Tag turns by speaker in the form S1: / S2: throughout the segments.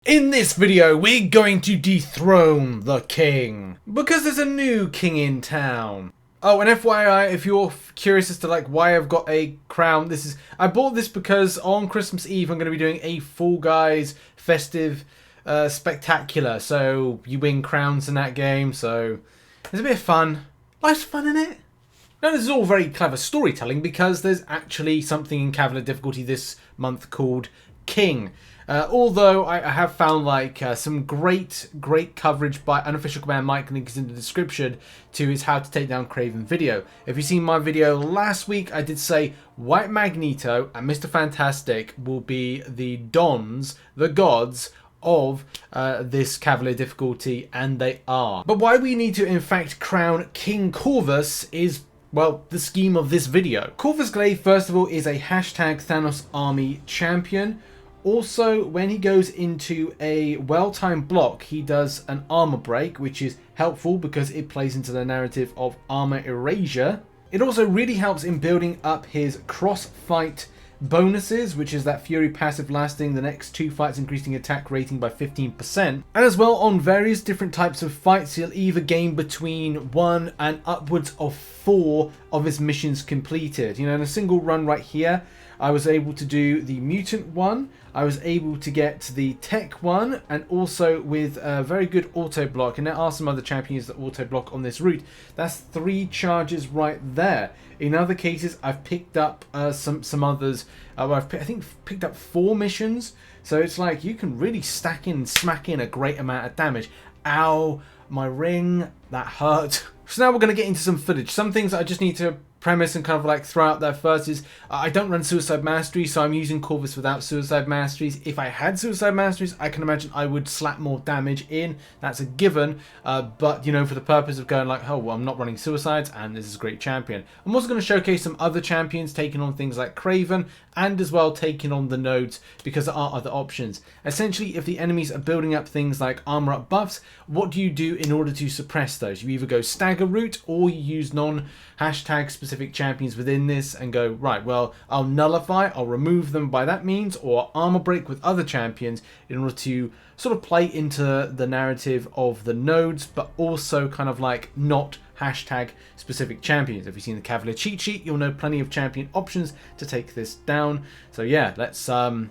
S1: In this video, we're going to dethrone the king, because there's a new king in town. Oh, and FYI, if you're curious as to why I've got a crown, I bought this because on Christmas Eve I'm going to be doing a Fall Guys festive spectacular. So you win crowns in that game, so there's a bit of fun. Life's fun, in it. Now, this is all very clever storytelling because there's actually something in Cavalier difficulty this month called King. Although I have found some great coverage by Unofficial Kabam, Mike, links in the description to his how to take down Kraven video. If you've seen my video last week, I did say White Magneto and Mr. Fantastic will be the dons, the gods of this Cavalier difficulty, and they are. But why we need to in fact crown King Corvus is, well, the scheme of this video. Corvus Glaive, first of all, is a #Thanos army champion. Also, when he goes into a well-timed block, he does an armor break, which is helpful because it plays into the narrative of armor erasure. It also really helps in building up his cross-fight bonuses, which is that Fury passive lasting the next 2 fights, increasing attack rating by 15%. And as well, on various different types of fights, he'll either gain between 1 and upwards of 4 of his missions completed. You know, in a single run right here, I was able to do the mutant one, I was able to get the tech one, and also with a very good auto block. And there are some other champions that auto block on this route. That's 3 charges right there. In other cases, I've picked up some others. I think picked up 4 missions. So it's like you can really stack in and smack in a great amount of damage. Ow, my ring, that hurt. So now we're going to get into some footage. Some things I just need to premise and kind of throw out there first is I don't run Suicide Mastery, so I'm using Corvus without Suicide Masteries. If I had Suicide Masteries, I can imagine I would slap more damage in. That's a given. But, you know, for the purpose of going oh, well, I'm not running Suicides, and this is a great champion. I'm also going to showcase some other champions taking on things like Kraven, and as well taking on the nodes, because there are other options. Essentially, if the enemies are building up things like armor up buffs, what do you do in order to suppress those? You either go stagger route, or you use non-specific champions within this and go, right, well, I'll nullify, I'll remove them by that means, or armor break with other champions in order to sort of play into the narrative of the nodes, but also kind of not #specific champions. If you've seen the Cavalier cheat sheet, you'll know plenty of champion options to take this down. So yeah, let's delve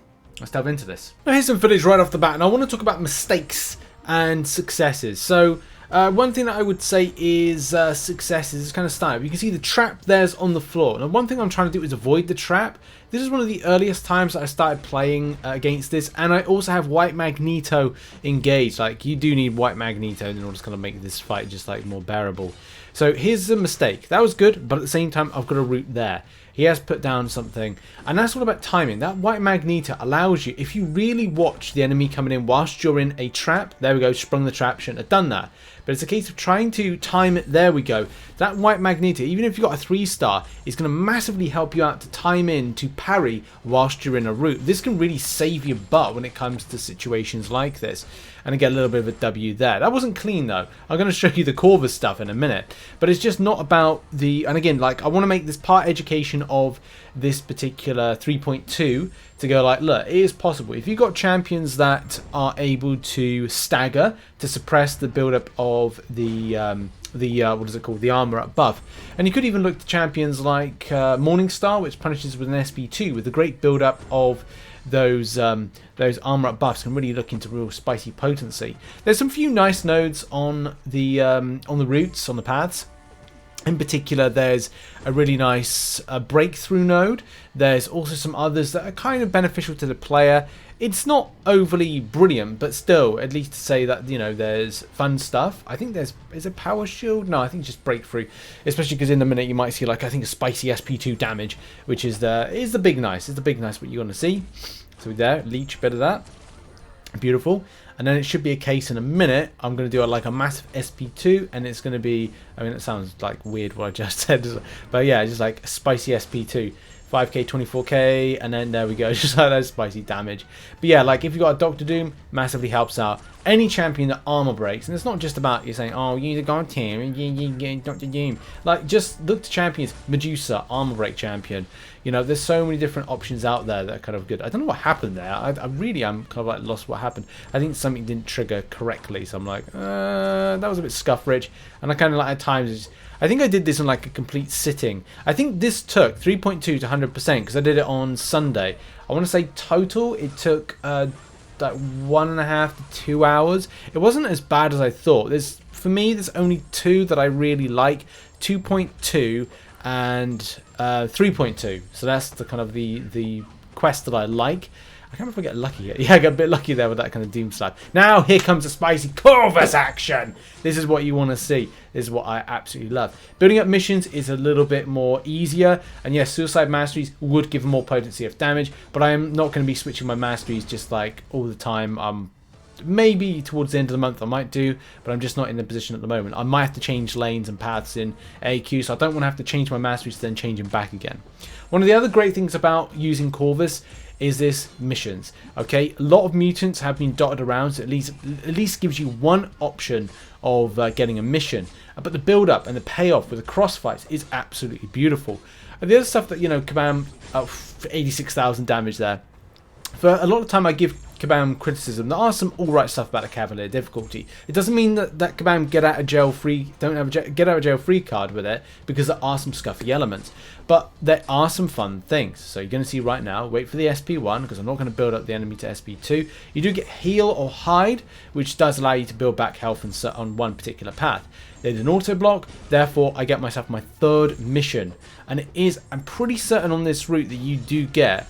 S1: into this. Now, here's some footage right off the bat, and I want to talk about mistakes and successes. So one thing that I would say is successes is kind of style. You can see the trap there's on the floor. Now, one thing I'm trying to do is avoid the trap. This is one of the earliest times that I started playing against this, and I also have White Magneto engaged. You do need White Magneto in order to kind of make this fight just more bearable. So here's a mistake. That was good, but at the same time, I've got a route there. He has put down something, and that's all about timing. That White Magneto allows you, if you really watch the enemy coming in whilst you're in a trap, there we go, sprung the trap, shouldn't have done that. But it's a case of trying to time it, there we go. That White Magneto, even if you've got a 3-star, is going to massively help you out to time in, to parry whilst you're in a route. This can really save your butt when it comes to situations like this. And get a little bit of a W there. That wasn't clean though. I'm going to show you the Corvus stuff in a minute. But it's just not about the... And again, I want to make this part education of this particular 3.2 to go look, it is possible. If you've got champions that are able to stagger to suppress the build-up of the what is it called? The armor up buff. And you could even look to champions like Morningstar, which punishes with an SP2 with the great build-up of those armor up buffs, can really look into real spicy potency. There's some few nice nodes on the routes, on the paths. In particular, there's a really nice breakthrough node. There's also some others that are kind of beneficial to the player. It's not overly brilliant, but still, at least to say that, you know, there's fun stuff. I think is it power shield? No, I think it's just breakthrough. Especially because in a minute you might see I think a spicy SP2 damage, which is the big nice. It's the big nice what you're gonna see. So there, leech, bit of that. Beautiful. And then it should be a case in a minute. I'm going to do a massive SP2, and it's going to be, I mean, it sounds weird what I just said, but yeah, just a spicy SP2. 5k, 24k, and then there we go, just that spicy damage. But yeah, if you've got a Doctor Doom, massively helps out. any champion that armor breaks, and it's not just about you saying, oh, you need a god tier, Dr. Doom. Like, just look to champions. Medusa, armor break champion. You know, there's so many different options out there that are kind of good. I don't know what happened there. I really am kind of like lost what happened. I think something didn't trigger correctly, so I'm like, that was a bit scuff rich. And I kind of like at times, I think I did this on like a complete sitting. I think this took 3.2 to 100% because I did it on Sunday. I want to say total it took like 1.5 to 2 hours. It wasn't as bad as I thought. For me, there's only two that I really like, 2.2 and 3.2. So that's the kind of the quest that I like. I can't remember if I get lucky here. Yeah, I got a bit lucky there with that kind of doom slap. Now here comes a spicy Corvus action. This is what you want to see. This is what I absolutely love. Building up missions is a little bit more easier. And yes, Suicide Masteries would give more potency of damage. But I am not going to be switching my Masteries just like all the time. Maybe towards the end of the month I might do, but I'm just not in the position at the moment. I might have to change lanes and paths in AQ, so I don't want to have to change my Masteries to then change them back again. One of the other great things about using Corvus is this missions. Okay, a lot of mutants have been dotted around, so at least gives you one option of getting a mission. But the build up and the payoff with the cross fights is absolutely beautiful. And the other stuff that, you know, Kabam, 86,000 damage there. For a lot of time I give Kabam criticism. There are some alright stuff about the Cavalier difficulty. It doesn't mean that Kabam get out of jail free card with it, because there are some scuffy elements. But there are some fun things. So you're going to see right now, wait for the SP1, because I'm not going to build up the enemy to SP2. You do get heal or hide, which does allow you to build back health on one particular path. There's an auto block, therefore I get myself my third mission. And it is, I'm pretty certain on this route that you do get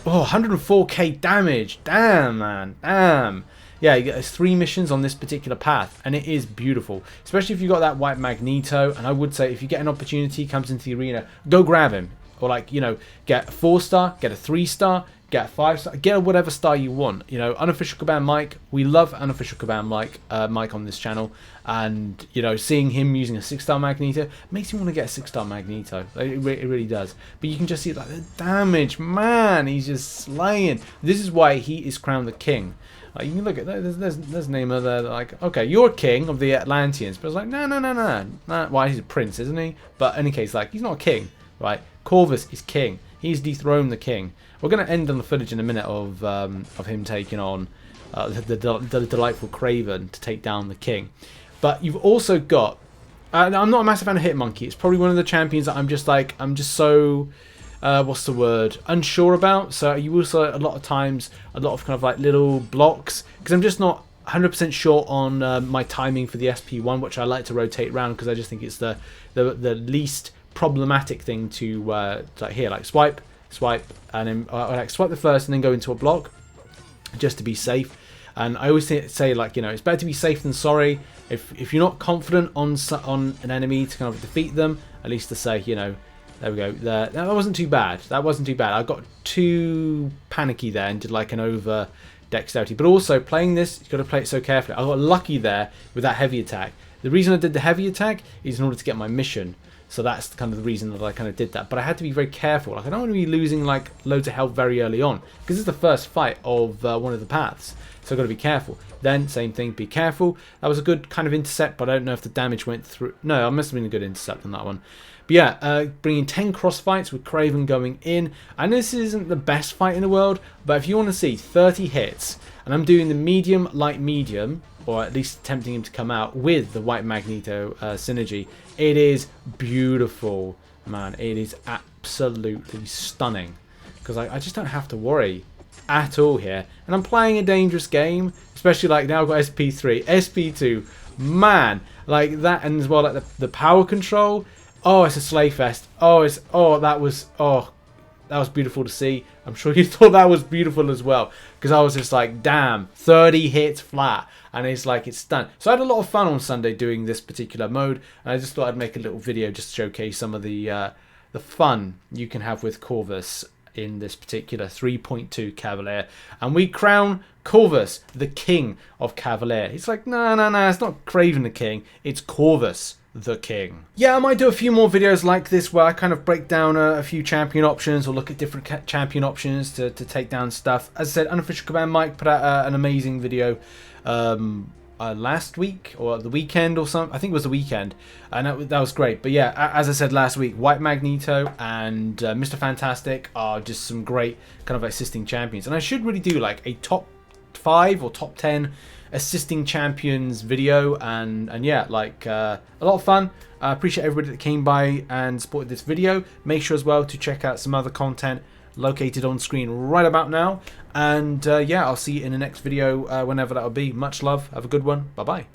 S1: 104k damage. Damn, man. Damn. Yeah, you get 3 missions on this particular path, and it is beautiful. Especially if you've got that white Magneto, and I would say if you get an opportunity, comes into the arena, go grab him. Or like, you know, get a 4-star, get a 3-star, get a 5-star, get whatever star you want. You know, Unofficial Kabam Mike, we love Unofficial Kabam Mike on this channel. And, you know, seeing him using a 6-star Magneto makes me want to get a 6-star Magneto. It really does. But you can just see like the damage, man. He's just slaying. This is why he is crowned the king. Like, you can look at there's Neymar there. Like, okay, you're king of the Atlanteans, but it's like no. Well, he's a prince, isn't he? But in any case, like, he's not a king, right? Corvus is king. He's dethroned the king. We're going to end on the footage in a minute of him taking on the delightful Kraven to take down the king. But you've also got, I'm not a massive fan of Hitmonkey. It's probably one of the champions that I'm just so, what's the word, unsure about. So you also, a lot of times, a lot of kind of like little blocks, because I'm just not 100% sure on my timing for the SP1, which I like to rotate around, because I just think it's the least problematic thing to like here, like swipe, and then like swipe the first and then go into a block, just to be safe. And I always say, like, you know, it's better to be safe than sorry. If you're not confident on an enemy to kind of defeat them, at least to say, you know, there we go. That wasn't too bad. That wasn't too bad. I got too panicky there and did like an over dexterity. But also playing this, you've got to play it so carefully. I got lucky there with that heavy attack. The reason I did the heavy attack is in order to get my mission. So that's kind of the reason that I kind of did that. But I had to be very careful. Like, I don't want to be losing like loads of health very early on, because it's the first fight of one of the paths. So I've got to be careful. Then, same thing, be careful. That was a good kind of intercept, but I don't know if the damage went through. No, it must have been a good intercept on that one. But yeah, bringing 10 cross fights with Kraven going in. And this isn't the best fight in the world, but if you want to see 30 hits, and I'm doing the medium, light, medium, or at least attempting him to come out with the white Magneto synergy, it is beautiful, man. It is absolutely stunning, because I just don't have to worry at all here. And I'm playing a dangerous game, especially like now I've got SP3, SP2, man, like that. And as well, like the power control, oh, it's a slay fest. That was beautiful to see. I'm sure you thought that was beautiful as well, because I was just like, damn, 30 hits flat, and it's like, it's done. So I had a lot of fun on Sunday doing this particular mode, and I just thought I'd make a little video just to showcase some of the fun you can have with Corvus in this particular 3.2 Cavalier. And we crown Corvus the king of Cavalier. It's like, no, it's not Kraven the king, it's Corvus the king. Yeah, I might do a few more videos like this where I kind of break down a few champion options or look at different champion options to take down stuff. As I said, Unofficial Kabam Mike put out an amazing video last week or the weekend or something. I think it was the weekend, and that was great. But yeah, as I said last week, White Magneto and Mr. Fantastic are just some great kind of assisting champions, and I should really do like a top 5 or top 10 assisting champions video, and yeah, like a lot of fun. I appreciate everybody that came by and supported this video. Make sure as well to check out some other content located on screen right about now, and yeah, I'll see you in the next video whenever that'll be. Much love, have a good one, bye bye.